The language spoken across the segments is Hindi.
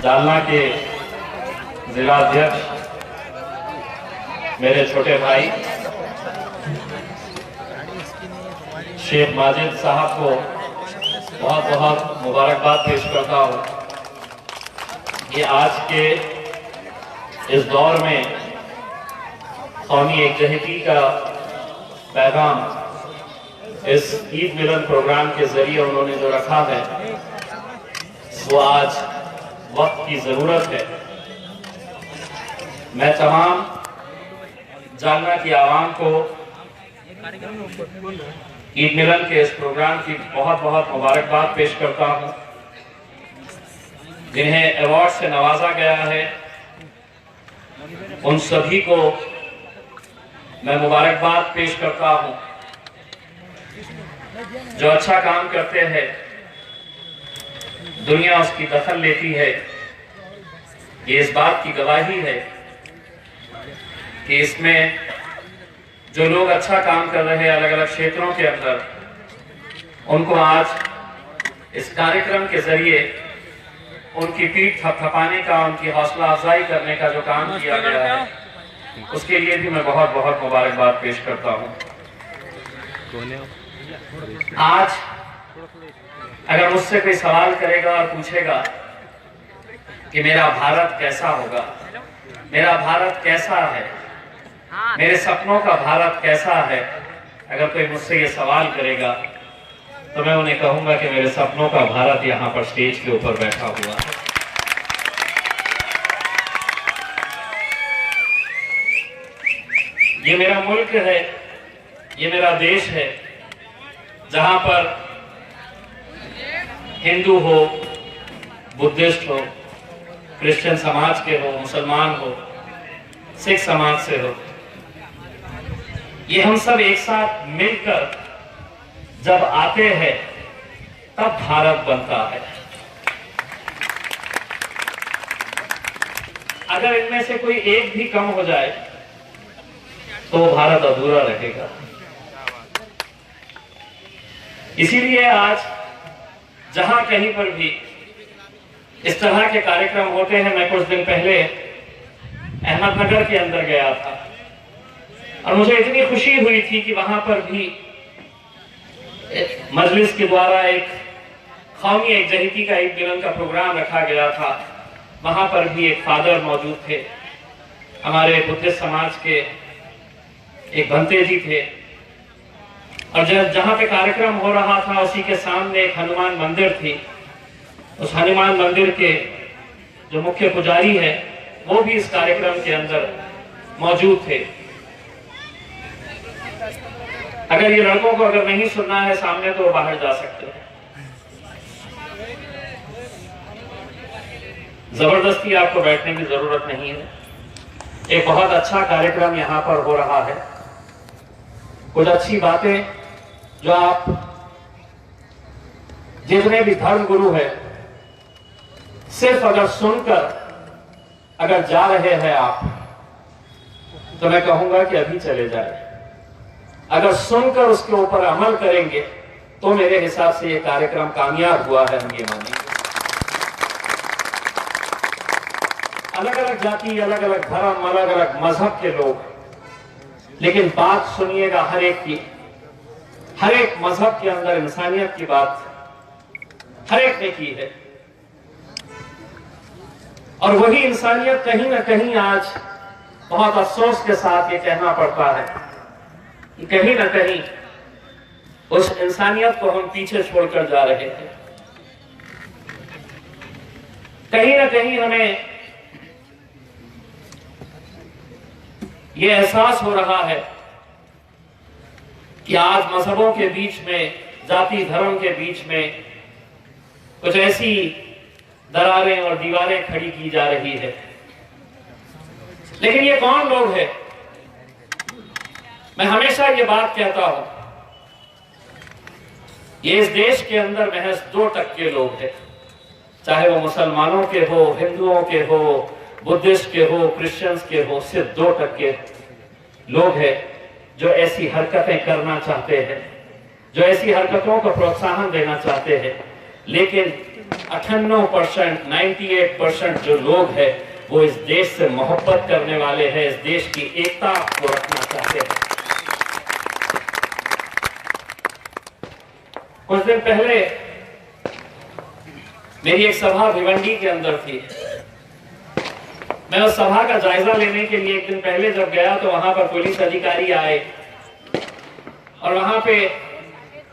जालना के जिलाध्यक्ष मेरे छोटे भाई शेख माजिद साहब को बहुत बहुत मुबारकबाद पेश करता हूँ कि आज के इस दौर में कौमी एकजहती का पैगाम इस ईद मिलन प्रोग्राम के जरिए उन्होंने जो रखा है वो आज वक्त की जरूरत है। मैं तमाम जालना की आवाम को ईद मिलन के इस प्रोग्राम की बहुत बहुत मुबारकबाद पेश करता हूं। जिन्हें अवार्ड से नवाजा गया है उन सभी को मैं मुबारकबाद पेश करता हूं। जो अच्छा काम करते हैं दुनिया उसकी दखल लेती है। ये इस बात की गवाही है कि इसमें जो लोग अच्छा काम कर रहे हैं अलग अलग क्षेत्रों के अंदर, उनको आज इस कार्यक्रम के जरिए उनकी पीठ थपथपाने का, उनकी हौसला अफजाई करने का जो काम किया गया है उसके लिए भी मैं बहुत बहुत मुबारकबाद पेश करता हूं। आज अगर मुझसे कोई सवाल करेगा और पूछेगा कि मेरा भारत कैसा होगा, मेरा भारत कैसा है, मेरे सपनों का भारत कैसा है, अगर कोई मुझसे ये सवाल करेगा तो मैं उन्हें कहूंगा कि मेरे सपनों का भारत यहां पर स्टेज के ऊपर बैठा हुआ है। ये मेरा मुल्क है, ये मेरा देश है, जहां पर हिंदू हो, बुद्धिस्ट हो, क्रिश्चियन समाज के हो, मुसलमान हो, सिख समाज से हो, ये हम सब एक साथ मिलकर जब आते हैं तब भारत बनता है। अगर इनमें से कोई एक भी कम हो जाए तो भारत अधूरा रहेगा। इसीलिए आज जहां कहीं पर भी इस तरह के कार्यक्रम होते हैं, मैं कुछ दिन पहले अहमदनगर के अंदर गया था और मुझे इतनी खुशी हुई थी कि वहां पर भी मजलिस के द्वारा एक कौमी एकजहती का ईद मिलन का प्रोग्राम रखा गया था। वहां पर भी एक फादर मौजूद थे, हमारे बुद्धिस्ट समाज के एक भंते जी थे, और जहां पे कार्यक्रम हो रहा था उसी के सामने एक हनुमान मंदिर थी। उस हनुमान मंदिर के जो मुख्य पुजारी है वो भी इस कार्यक्रम के अंदर मौजूद थे। अगर ये लड़कों को अगर नहीं सुनना है सामने तो वो बाहर जा सकते हैं। जबरदस्ती आपको बैठने की जरूरत नहीं है। एक बहुत अच्छा कार्यक्रम यहाँ पर हो रहा है। कुछ अच्छी बातें जो आप जितने भी धर्म गुरु है सिर्फ अगर सुनकर अगर जा रहे हैं आप तो मैं कहूंगा कि अभी चले जाए। अगर सुनकर उसके ऊपर अमल करेंगे तो मेरे हिसाब से ये कार्यक्रम कामयाब हुआ है, हम ये मानेंगे। अलग अलग जाति, अलग अलग धर्म, अलग अलग मजहब के लोग, लेकिन बात सुनिएगा हर एक की। हर एक मजहब के अंदर इंसानियत की बात हर एक ने की है, और वही इंसानियत कहीं ना कहीं आज बहुत अफसोस के साथ ये कहना पड़ता है कि कहीं ना कहीं उस इंसानियत को हम पीछे छोड़कर जा रहे हैं। कहीं ना कहीं हमें ये एहसास हो रहा है कि आज मजहबों के बीच में, जाति धर्म के बीच में कुछ ऐसी दरारें और दीवारें खड़ी की जा रही है। लेकिन ये कौन लोग हैं? मैं हमेशा ये बात कहता हूं, ये इस देश के अंदर महज 2% लोग हैं, चाहे वो मुसलमानों के हो, हिंदुओं के हो, बुद्धिस्ट के हो, क्रिश्चियंस के हो। सिर्फ 2% लोग हैं जो ऐसी हरकतें करना चाहते हैं, जो ऐसी हरकतों को प्रोत्साहन देना चाहते हैं। लेकिन 98%, 98% जो लोग हैं वो इस देश से मोहब्बत करने वाले हैं, इस देश की एकता को रखना चाहते हैं। कुछ दिन पहले मेरी एक सभा भिवंडी के अंदर थी। मैं उस सभा का जायजा लेने के लिए एक दिन पहले जब गया तो वहां पर पुलिस अधिकारी आए और वहां पे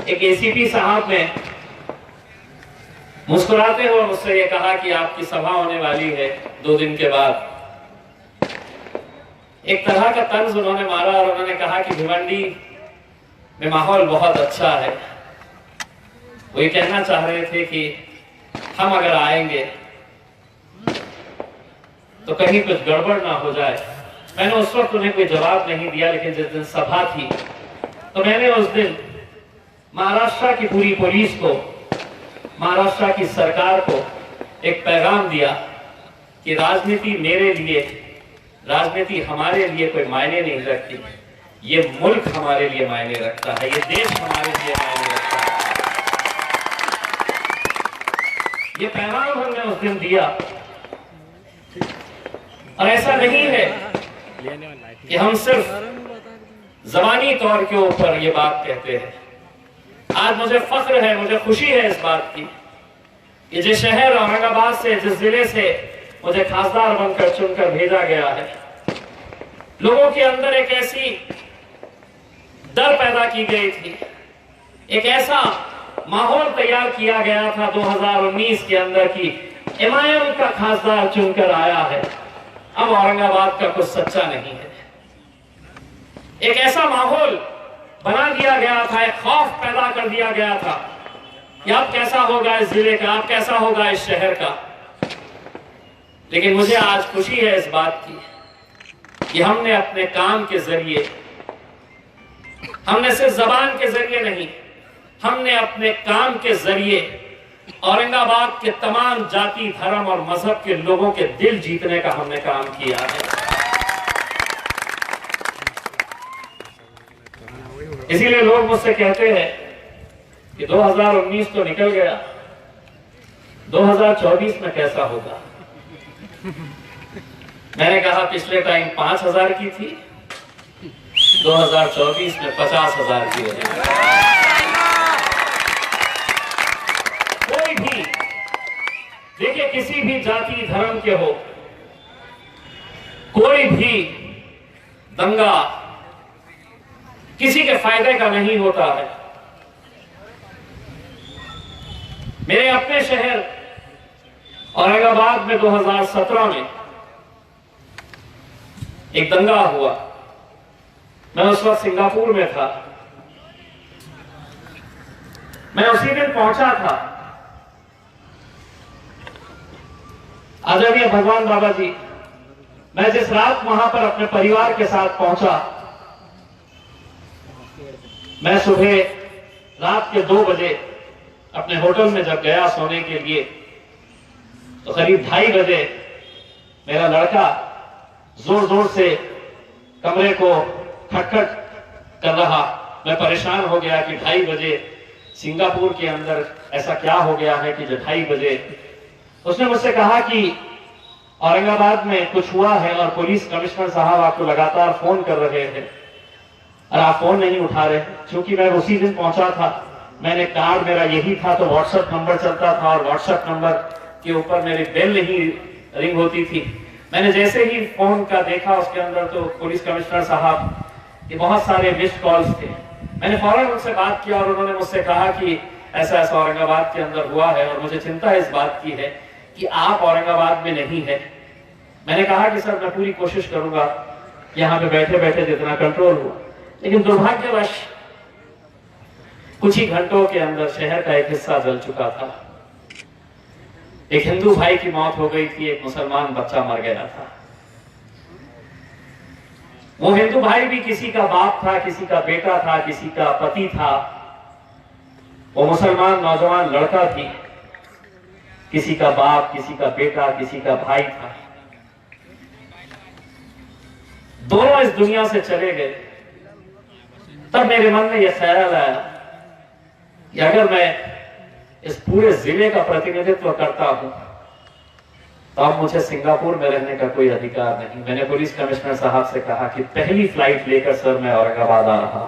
एक एसीपी साहब ने मुस्कुराते हुए मुझसे ये कहा कि आपकी सभा होने वाली है 2 दिन के बाद। एक तरह का तंज उन्होंने मारा और उन्होंने कहा कि भिवंडी में माहौल बहुत अच्छा है। वो ये कहना चाह रहे थे कि हम अगर आएंगे तो कहीं कुछ गड़बड़ ना हो जाए। मैंने उस वक्त उन्हें कोई जवाब नहीं दिया, लेकिन जिस दिन सभा थी तो मैंने उस दिन महाराष्ट्र की पूरी पुलिस को, महाराष्ट्र की सरकार को एक पैगाम दिया कि राजनीति मेरे लिए, राजनीति हमारे लिए कोई मायने नहीं रखती। ये मुल्क हमारे लिए मायने रखता है, ये देश हमारे लिए मायने रखता है। ये पैगाम हमने उस दिन दिया। और ऐसा नहीं है कि हम सिर्फ ज़बानी तौर के ऊपर ये बात कहते हैं। आज मुझे फख्र है, मुझे खुशी है इस बात की कि जिस शहर औरंगाबाद से, जिस जिले से मुझे खासदार बनकर चुनकर भेजा गया है, लोगों के अंदर एक ऐसी डर पैदा की गई थी, एक ऐसा माहौल तैयार किया गया था 2019 के अंदर की एमआईएम का खासदार चुनकर आया है, अब औरंगाबाद का कुछ सच्चा नहीं है। एक ऐसा माहौल बना दिया गया था, एक खौफ पैदा कर दिया गया था कि अब कैसा होगा इस जिले का, अब कैसा होगा इस शहर का। लेकिन मुझे आज खुशी है इस बात की कि हमने अपने काम के जरिए, हमने सिर्फ जबान के जरिए नहीं, हमने अपने काम के जरिए औरंगाबाद के तमाम जाति, धर्म और मजहब के लोगों के दिल जीतने का हमने काम किया है। इसीलिए लोग मुझसे कहते हैं कि 2019 तो निकल गया, 2024 में कैसा होगा। मैंने कहा पिछले टाइम 5,000 की थी, 2024 में 50,000 की हो जाएगी। कोई भी देखिए, किसी भी जाति धर्म के हो, कोई भी दंगा किसी के फायदे का नहीं होता है। मेरे अपने शहर औरंगाबाद में 2017 में एक दंगा हुआ। मैं उस वक्त सिंगापुर में था। मैं उसी दिन पहुंचा था। आदरणीय भगवान बाबा जी, मैं जिस रात वहां पर अपने परिवार के साथ पहुंचा, मैं सुबह रात के 2 बजे अपने होटल में जब गया सोने के लिए, तो करीब 2:30 बजे मेरा लड़का जोर जोर से कमरे को खटखट कर रहा। मैं परेशान हो गया कि 2:30 बजे सिंगापुर के अंदर ऐसा क्या हो गया है कि जो 2:30 बजे। उसने मुझसे कहा कि औरंगाबाद में कुछ हुआ है और पुलिस कमिश्नर साहब आपको लगातार फोन कर रहे हैं और आप फोन नहीं उठा रहे। क्योंकि मैं उसी दिन पहुंचा था, मैंने कार्ड मेरा यही था, तो व्हाट्सएप नंबर चलता था और व्हाट्सएप नंबर के ऊपर मेरी बेल नहीं रिंग होती थी। मैंने जैसे ही फोन का देखा उसके अंदर तो पुलिस कमिश्नर साहब के बहुत सारे मिस्ड कॉल्स थे। मैंने फौरन उनसे बात किया और उन्होंने मुझसे कहा कि ऐसा ऐसा औरंगाबाद के अंदर हुआ है और मुझे चिंता इस बात की है कि आप औरंगाबाद में नहीं है। मैंने कहा कि सर, मैं पूरी कोशिश करूंगा यहाँ पे बैठे बैठे जितना कंट्रोल हुआ। लेकिन दुर्भाग्यवश कुछ ही घंटों के अंदर शहर का एक हिस्सा जल चुका था। एक हिंदू भाई की मौत हो गई थी, एक मुसलमान बच्चा मर गया था। वो हिंदू भाई भी किसी का बाप था, किसी का बेटा था, किसी का पति था। वो मुसलमान नौजवान लड़का थी, किसी का बाप, किसी का बेटा, किसी का भाई था। दोनों इस दुनिया से चले गए। तब मेरे मन में यह ख्याल आया कि अगर मैं इस पूरे जिले का प्रतिनिधित्व करता हूं, तो अब मुझे सिंगापुर में रहने का कोई अधिकार नहीं। मैंने पुलिस कमिश्नर साहब से कहा कि पहली फ्लाइट लेकर सर मैं औरंगाबाद आ रहा हूं,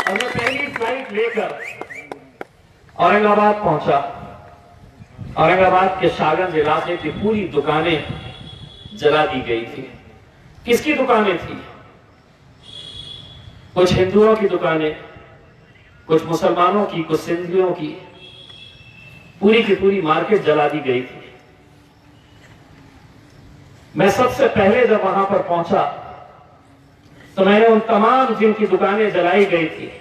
और मैं पहली फ्लाइट लेकर औरंगाबाद पहुंचा। औरंगाबाद के शाहगंज इलाके की पूरी दुकानें जला दी गई थी। किसकी दुकानें थी? कुछ हिंदुओं की दुकानें, कुछ मुसलमानों की, कुछ सिंधियों की, पूरी की पूरी मार्केट जला दी गई थी। मैं सबसे पहले जब वहां पर पहुंचा तो मैंने उन तमाम जिनकी दुकानें जलाई गई थी,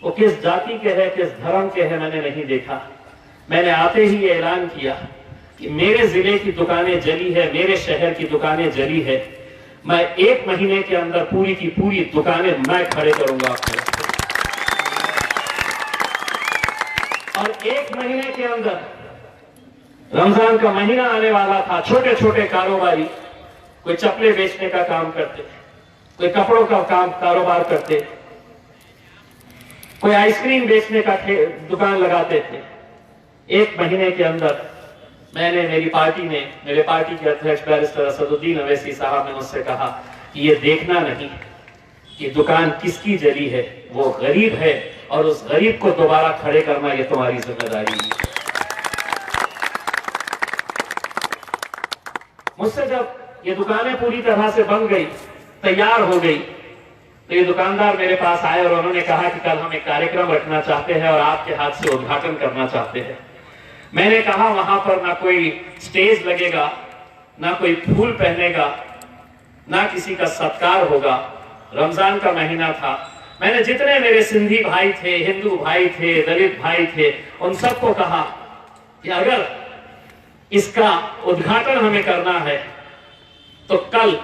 वो किस जाति के हैं, किस धर्म के हैं, मैंने नहीं देखा। मैंने आते ही ये ऐलान किया कि मेरे जिले की दुकानें जली है, मेरे शहर की दुकानें जली है, मैं 1 महीने के अंदर पूरी की पूरी दुकानें मैं खड़े करूंगा आपको। और 1 महीने के अंदर, रमजान का महीना आने वाला था, छोटे छोटे कारोबारी, कोई चप्पलें बेचने का काम करते, कोई कपड़ों का काम कारोबार करते, कोई आइसक्रीम बेचने का दुकान लगाते थे। 1 महीने के अंदर मैंने, मेरी पार्टी ने, मेरे पार्टी के अध्यक्ष बैरिस्टर असदुद्दीन अवैसी साहब ने मुझसे कहा कि ये देखना नहीं कि दुकान किसकी जली है, वो गरीब है, और उस गरीब को दोबारा खड़े करना ये तुम्हारी जिम्मेदारी है। मुझसे जब ये दुकानें पूरी तरह से बन गई, तैयार हो गई, तो ये दुकानदार मेरे पास आए और उन्होंने कहा कि कल हम एक कार्यक्रम रखना चाहते हैं और आपके हाथ से उद्घाटन करना चाहते हैं। मैंने कहा वहां पर ना कोई स्टेज लगेगा, ना कोई फूल पहनेगा, ना किसी का सत्कार होगा। रमजान का महीना था। मैंने जितने मेरे सिंधी भाई थे, हिंदू भाई थे, दलित भाई थे, उन सबको कहा कि अगर इसका उद्घाटन हमें करना है तो कल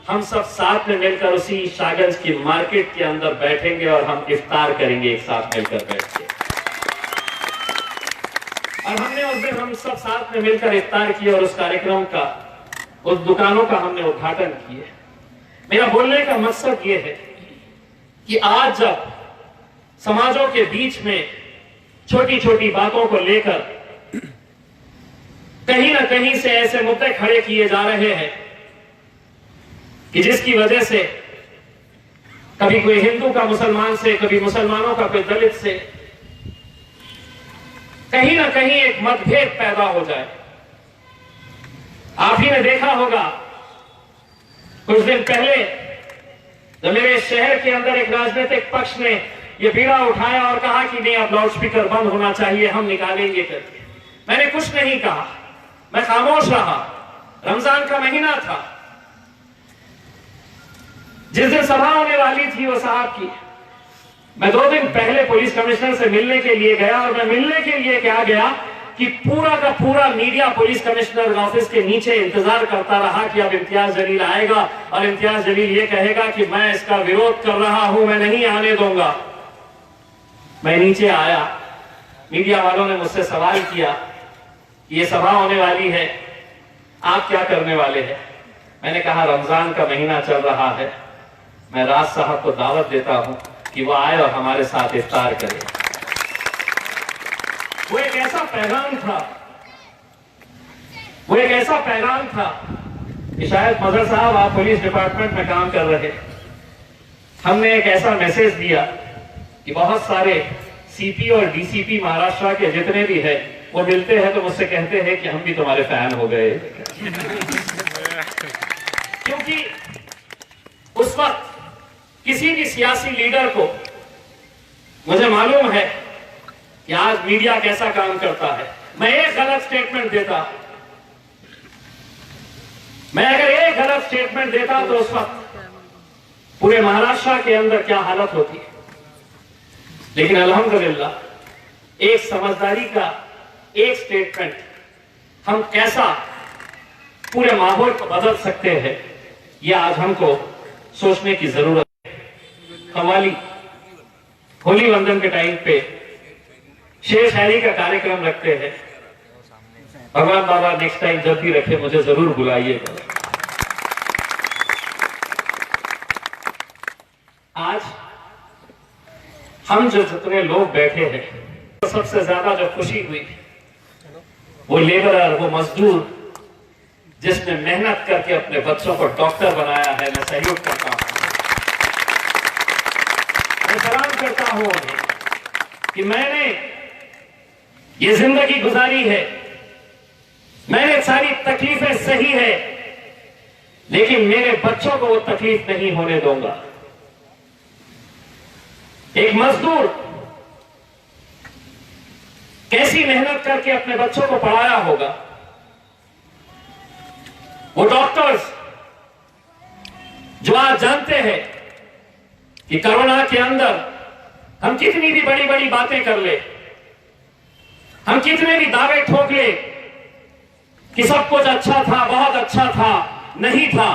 हम सब साथ में मिलकर उसी शाहगंज की मार्केट के अंदर बैठेंगे और हम इफ्तार करेंगे एक साथ मिलकर बैठ के। और हमने उस दिन हम सब साथ में मिलकर इफ्तार किया और उस कार्यक्रम का, उस दुकानों का हमने उद्घाटन किया। मेरा बोलने का मकसद यह है कि आज जब समाजों के बीच में छोटी छोटी बातों को लेकर कहीं ना कहीं से ऐसे मुद्दे खड़े किए जा रहे हैं कि जिसकी वजह से कभी कोई हिंदू का मुसलमान से, कभी मुसलमानों का कोई दलित से, कहीं ना कहीं एक मतभेद पैदा हो जाए। आप ही ने देखा होगा कुछ दिन पहले जब मेरे शहर के अंदर एक राजनीतिक पक्ष ने यह बीड़ा उठाया और कहा कि नहीं, अब लाउडस्पीकर बंद होना चाहिए, हम निकालेंगे करके। मैंने कुछ नहीं कहा, मैं खामोश रहा। रमजान का महीना था। जिस दिन सभा होने वाली थी वो साहब की, मैं 2 दिन पहले पुलिस कमिश्नर से मिलने के लिए गया, और मैं मिलने के लिए क्या गया कि पूरा का पूरा मीडिया पुलिस कमिश्नर ऑफिस के नीचे इंतजार करता रहा कि अब इम्तियाज जलील आएगा और इम्तियाज जलील ये कहेगा कि मैं इसका विरोध कर रहा हूं, मैं नहीं आने दूंगा। मैं नीचे आया, मीडिया वालों ने मुझसे सवाल किया, ये सभा होने वाली है, आप क्या करने वाले हैं? मैंने कहा रमजान का महीना चल रहा है, मैं राज साहब को दावत देता हूं कि वो आए और हमारे साथ इफ्तार करें। वो एक ऐसा पैगाम था, वो एक ऐसा पैगाम था कि शायद मजहर साहब आप पुलिस डिपार्टमेंट में काम कर रहे, हमने एक ऐसा मैसेज दिया कि बहुत सारे सीपी और डीसीपी महाराष्ट्र के जितने भी है वो मिलते हैं तो मुझसे कहते हैं कि हम भी तुम्हारे फैन हो गए। क्योंकि उस वक्त किसी भी सियासी लीडर को, मुझे मालूम है कि आज मीडिया कैसा काम करता है, मैं एक गलत स्टेटमेंट देता, मैं अगर एक गलत स्टेटमेंट देता तो उस वक्त पूरे महाराष्ट्र के अंदर क्या हालत होती। लेकिन अल्हम्दुलिल्लाह एक समझदारी का एक स्टेटमेंट हम कैसा पूरे माहौल को बदल सकते हैं, यह आज हमको सोचने की जरूरत है। कव्वाली होली वंदन के टाइम पे शेर शायरी का कार्यक्रम रखते हैं। भगवान बाबा नेक्स्ट टाइम जब भी रखे मुझे जरूर बुलाइएगा। आज हम जो जितने लोग बैठे हैं, तो सबसे ज्यादा जो खुशी हुई वो लेबरर, वो मजदूर जिसने मेहनत करके अपने बच्चों को डॉक्टर बनाया है। मैं सहयोग करता हूं, मैं सलाम करता हूं कि मैंने ये जिंदगी गुजारी है, मैंने सारी तकलीफें सही है, लेकिन मेरे बच्चों को वो तकलीफ नहीं होने दूंगा। एक मजदूर कैसी मेहनत करके अपने बच्चों को पढ़ाया होगा, वो डॉक्टर्स जो आज जानते हैं कि कोरोना के अंदर हम कितनी भी बड़ी बड़ी बातें कर ले, हम कितने भी दावे ठोक ले कि सब कुछ अच्छा था, बहुत अच्छा था, नहीं था।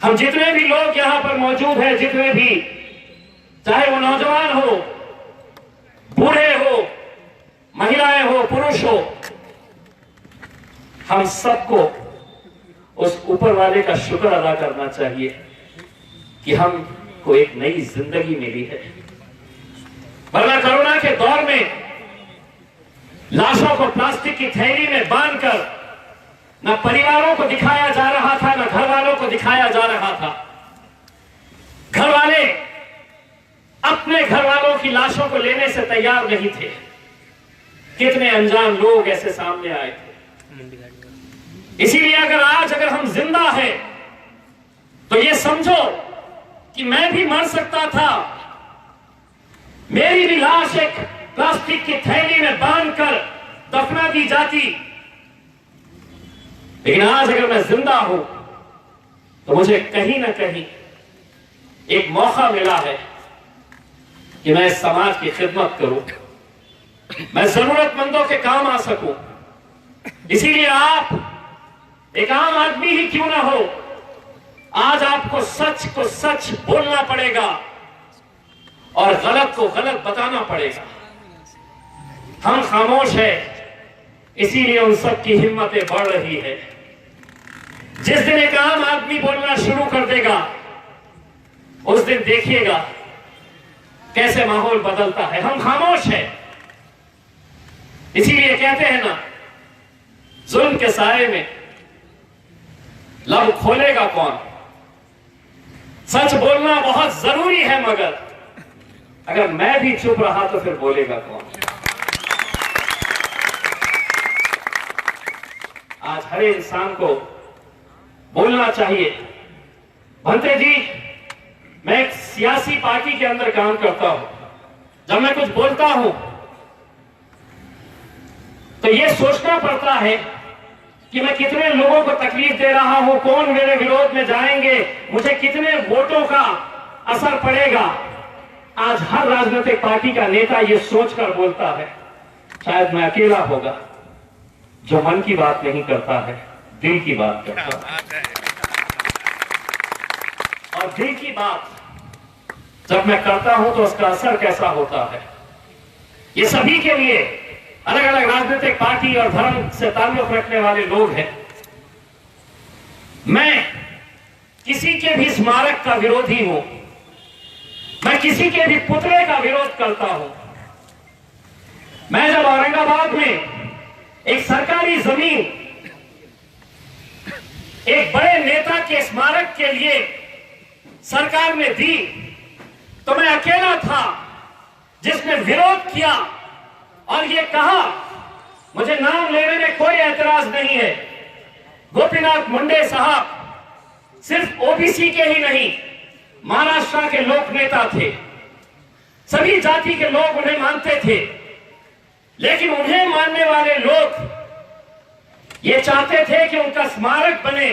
हम जितने भी लोग यहां पर मौजूद हैं, जितने भी, चाहे वो नौजवान हो, बूढ़े हो, महिलाएं हो, पुरुष हो, हम सबको उस ऊपर वाले का शुक्र अदा करना चाहिए कि हमको एक नई जिंदगी मिली है। वरना कोरोना के दौर में लाशों को प्लास्टिक की थैली में बांधकर न परिवारों को दिखाया जा रहा था, न घर वालों को दिखाया जा रहा था। घर वाले अपने घर वालों की लाशों को लेने से तैयार नहीं थे। कितने अनजान लोग ऐसे सामने आए थे। इसीलिए अगर हम जिंदा हैं तो ये समझो कि मैं भी मर सकता था, मेरी भी लाश एक प्लास्टिक की थैली में बांधकर दफना दी जाती। लेकिन आज अगर मैं जिंदा हूं तो मुझे कहीं ना कहीं एक मौका मिला है कि मैं समाज की खिदमत करूं, मैं जरूरतमंदों के काम आ सकूं। इसीलिए आप एक आम आदमी ही क्यों ना हो, आज आपको सच को सच बोलना पड़ेगा और गलत को गलत बताना पड़ेगा। हम खामोश है, इसीलिए उन सब की हिम्मतें बढ़ रही है। जिस दिन एक आम आदमी बोलना शुरू कर देगा, उस दिन देखिएगा कैसे माहौल बदलता है। हम खामोश है, इसीलिए कहते हैं ना, जुल्म के साए में लब खोलेगा कौन। सच बोलना बहुत जरूरी है, मगर अगर मैं भी चुप रहा तो फिर बोलेगा कौन। आज हर इंसान को बोलना चाहिए। भंते जी, मैं एक सियासी पार्टी के अंदर काम करता हूं। जब मैं कुछ बोलता हूं तो यह सोचना पड़ता है कि मैं कितने लोगों को तकलीफ दे रहा हूं, कौन मेरे विरोध में जाएंगे, मुझे कितने वोटों का असर पड़ेगा। आज हर राजनीतिक पार्टी का नेता यह सोचकर बोलता है, शायद मैं अकेला होगा जो मन की बात नहीं करता है, दिल की बात करता है। और दिल की बात जब मैं करता हूं तो उसका असर कैसा होता है, ये सभी के लिए, अलग अलग राजनीतिक पार्टी और धर्म से ताल्लुक रखने वाले लोग हैं। मैं किसी के भी स्मारक का विरोधी हूं, मैं किसी के भी पुतले का विरोध करता हूं। मैं जब औरंगाबाद में एक सरकारी जमीन एक बड़े नेता के स्मारक के लिए सरकार ने दी, तो मैं अकेला था जिसने विरोध किया और ये कहा, मुझे नाम लेने में कोई एतराज नहीं है। गोपीनाथ मुंडे साहब सिर्फ ओबीसी के ही नहीं, महाराष्ट्र के लोक नेता थे। सभी जाति के लोग उन्हें मानते थे, लेकिन उन्हें मानने वाले लोग ये चाहते थे कि उनका स्मारक बने,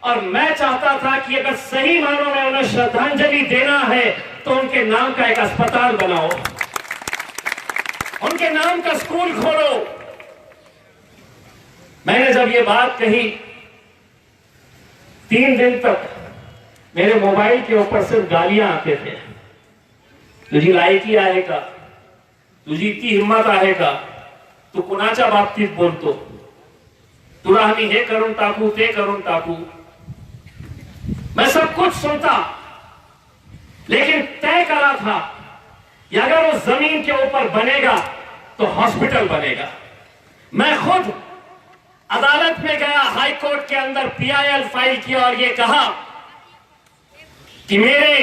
और मैं चाहता था कि अगर सही मानों में उन्हें श्रद्धांजलि देना है तो उनके नाम का एक अस्पताल बनाओ, उनके नाम का स्कूल खोलो। मैंने जब ये बात कही, 3 दिन तक मेरे मोबाइल के ऊपर सिर्फ गालियां आते थे। तुझी लायकी आहे का, तुझी इतनी हिम्मत आहे का, तू कुणाच्या बाबतीत बोलतो, तुला आम्ही हे करून टाकू, ते करून टाकू। मैं सब कुछ सुनता, लेकिन तय करा था कि अगर उस जमीन के ऊपर बनेगा तो हॉस्पिटल बनेगा। मैं खुद अदालत में गया, हाई कोर्ट के अंदर PIL फाइल किया और यह कहा कि मेरे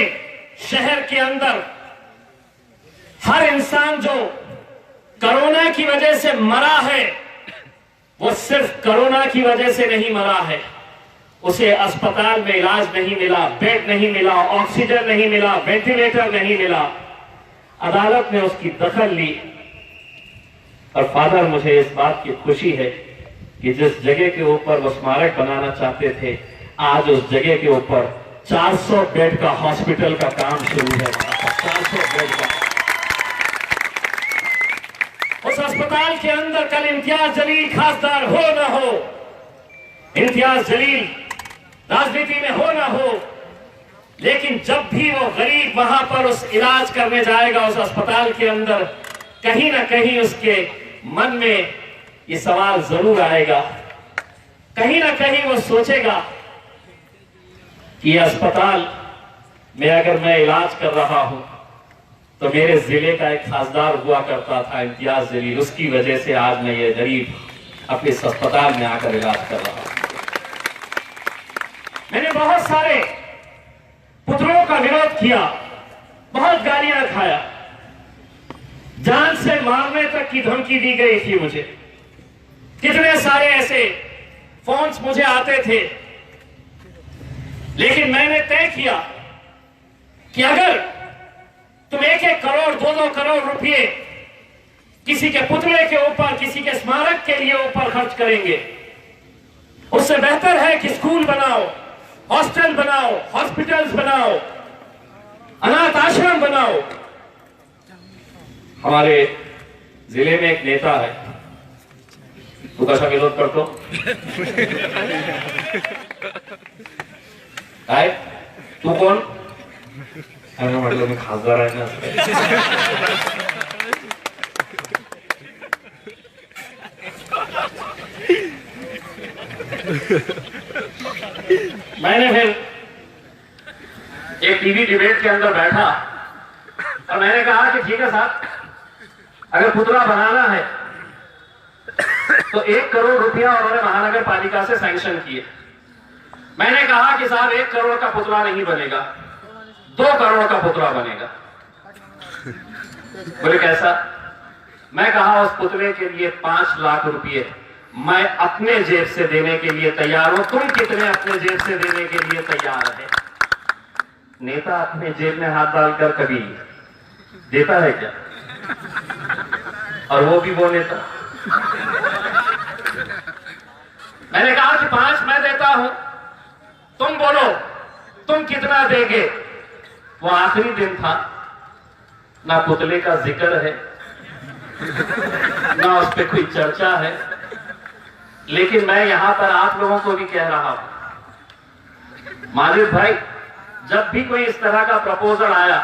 शहर के अंदर हर इंसान जो कोरोना की वजह से मरा है वो सिर्फ कोरोना की वजह से नहीं मरा है, उसे अस्पताल में इलाज नहीं मिला, बेड नहीं मिला, ऑक्सीजन नहीं मिला, वेंटिलेटर नहीं मिला। अदालत ने उसकी दखल ली और फादर, मुझे इस बात की खुशी है कि जिस जगह के ऊपर वो स्मारक बनाना चाहते थे, आज उस जगह के ऊपर 400 बेड का हॉस्पिटल का काम शुरू है। 400 बेड का उस अस्पताल के अंदर कल इम्तियाज जलील खासदार हो ना हो, इम्तियाज जलील राजनीति में हो ना हो, लेकिन जब भी वो गरीब वहां पर उस इलाज करने जाएगा उस अस्पताल के अंदर, कहीं ना कहीं उसके मन में ये सवाल जरूर आएगा, कहीं ना कहीं वो सोचेगा कि अस्पताल में अगर मैं इलाज कर रहा हूं तो मेरे जिले का एक खासदार हुआ करता था इम्तियाज जलील, उसकी वजह से आज मैं ये गरीब अपने इस अस्पताल में आकर इलाज कर रहा हूं। मैंने बहुत सारे पुतलों का विरोध किया, बहुत गालियां खाया, जान से मारने तक की धमकी दी गई थी मुझे। कितने सारे ऐसे फोन्स मुझे आते थे, लेकिन मैंने तय किया कि अगर तुम 1-1 करोड़ 2-2 करोड़ रुपए किसी के पुतले के ऊपर, किसी के स्मारक के लिए ऊपर खर्च करेंगे, उससे बेहतर है कि स्कूल बनाओ, हॉस्टल बनाओ, हॉस्पिटल्स बनाओ, अनाथ आश्रम बनाओ। हमारे जिले में एक नेता है, तू कैसा विरोध करतो काय तू कोण? म्हटलं मी खासदार आहे ना। मैंने फिर एक टीवी डिबेट के अंदर बैठा और मैंने कहा कि ठीक है साहब, अगर पुतला बनाना है तो 1 करोड़ रुपया उन्होंने महानगर पालिका से सैंक्शन किए। मैंने कहा कि साहब 1 करोड़ का पुतला नहीं बनेगा, 2 करोड़ का पुतला बनेगा। बोले कैसा? मैं कहा उस पुतले के लिए 5 लाख रुपए मैं अपने जेब से देने के लिए तैयार हूं, तुम कितने अपने जेब से देने के लिए तैयार है? नेता अपने जेब में हाथ डालकर कभी देता है क्या? और वो भी वो नेता। मैंने कहा कि 5 मैं देता हूं, तुम बोलो तुम कितना देंगे। वो आखिरी दिन था, ना पुतले का जिक्र है, ना उस पर कोई चर्चा है, लेकिन मैं यहां पर आप लोगों को भी कह रहा हूं, माजिद भाई, जब भी कोई इस तरह का प्रपोजल आया,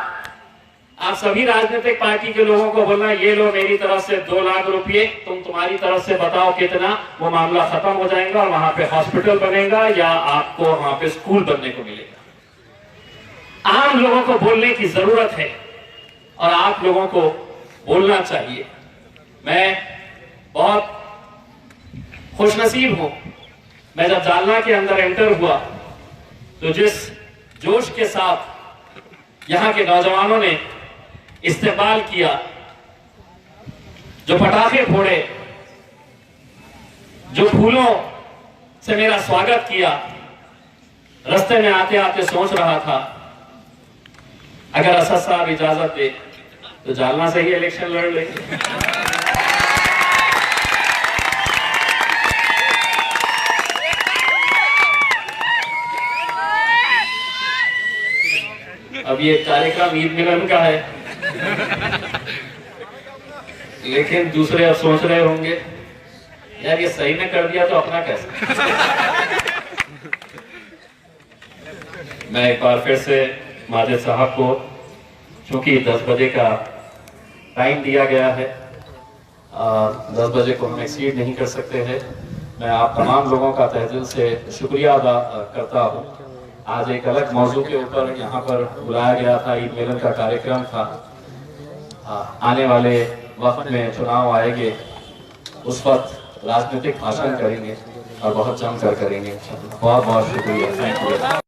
आप सभी राजनीतिक पार्टी के लोगों को बोलना, ये लो मेरी तरफ से 2 लाख रुपए, तुम तुम्हारी तरफ से बताओ कितना, वो मामला खत्म हो जाएगा और वहां पे हॉस्पिटल बनेगा या आपको वहां पे स्कूल बनने को मिलेगा। आम लोगों को बोलने की जरूरत है और आप लोगों को बोलना चाहिए। मैं बहुत खुशनसीब हूं, मैं जब जालना के अंदर एंटर हुआ तो जिस जोश के साथ यहां के नौजवानों ने इस्तेमाल किया, जो पटाखे फोड़े, जो फूलों से मेरा स्वागत किया, रास्ते में आते आते सोच रहा था अगर असद साहब इजाजत दे तो जालना से ही इलेक्शन लड़ लेंगे। अब ये कार्यक्रम ईद मिलन का है, लेकिन दूसरे अब सोच रहे होंगे यार ये सही में कर दिया तो अपना कैसे। मैं एक बार फिर से माजिद साहब को, चूंकि 10 बजे का टाइम दिया गया है, 10 बजे को हम एक्सीड नहीं कर सकते हैं, मैं आप तमाम लोगों का तहे दिल से शुक्रिया अदा करता हूँ। आज एक अलग मौजू के ऊपर यहाँ पर बुलाया गया था, ईद मिलन का कार्यक्रम था। आने वाले वक्त में चुनाव आएंगे उस वक्त राजनीतिक भाषण करेंगे और बहुत जमकर करेंगे। बहुत बहुत शुक्रिया, थैंक यू।